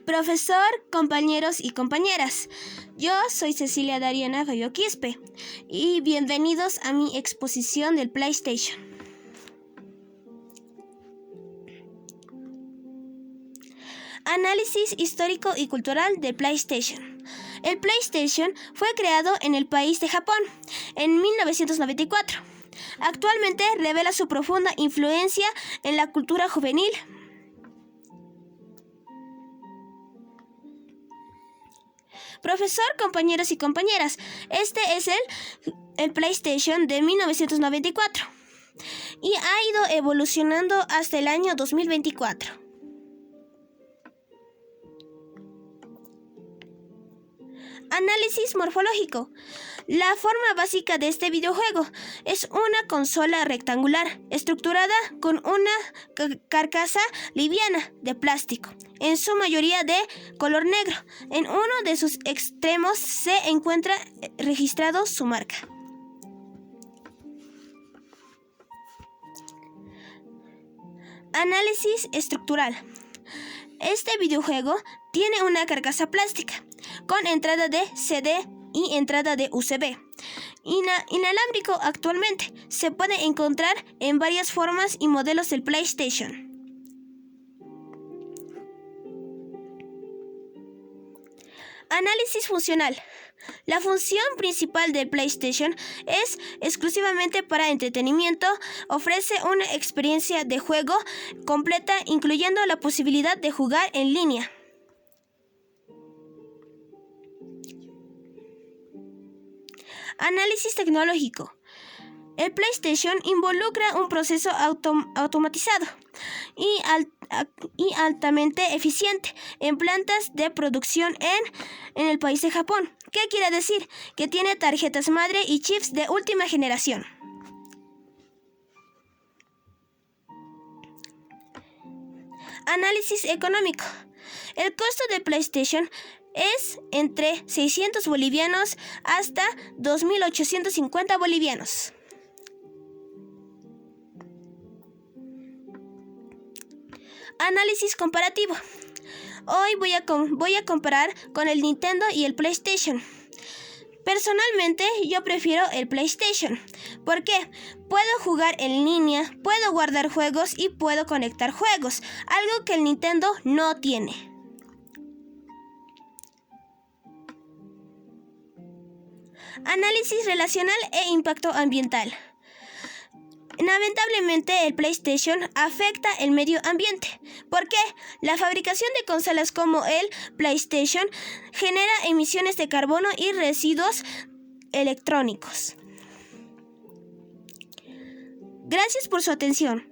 Profesor, compañeros y compañeras, yo soy Cecilia Dariana Bayo Quispe y bienvenidos a mi exposición del PlayStation. Análisis histórico y cultural del PlayStation. El PlayStation fue creado en el país de Japón en 1994. Actualmente revela su profunda influencia en la cultura juvenil. Profesor, compañeros y compañeras, este es el PlayStation de 1994 y ha ido evolucionando hasta el año 2024. Análisis morfológico. La forma básica de este videojuego es una consola rectangular estructurada con una carcasa liviana de plástico, en su mayoría de color negro. En uno de sus extremos se encuentra registrado su marca. Análisis estructural. Este videojuego tiene una carcasa plástica con entrada de CD y entrada de USB. Inalámbrico actualmente se puede encontrar en varias formas y modelos del PlayStation. Análisis funcional. La función principal del PlayStation es exclusivamente para entretenimiento. Ofrece una experiencia de juego completa, incluyendo la posibilidad de jugar en línea. Análisis tecnológico. El PlayStation involucra un proceso automatizado y altamente eficiente en plantas de producción en el país de Japón. ¿Qué quiere decir? Que tiene tarjetas madre y chips de última generación. Análisis económico. El costo de PlayStation es entre 600 bolivianos hasta 2.850 bolivianos. Análisis comparativo. Hoy voy a comparar con el Nintendo y el PlayStation. Personalmente, yo prefiero el PlayStation. ¿Por qué? Puedo jugar en línea, puedo guardar juegos y puedo conectar juegos, algo que el Nintendo no tiene. Análisis relacional e impacto ambiental. Lamentablemente, el PlayStation afecta el medio ambiente. ¿Por qué? La fabricación de consolas como el PlayStation genera emisiones de carbono y residuos electrónicos. Gracias por su atención.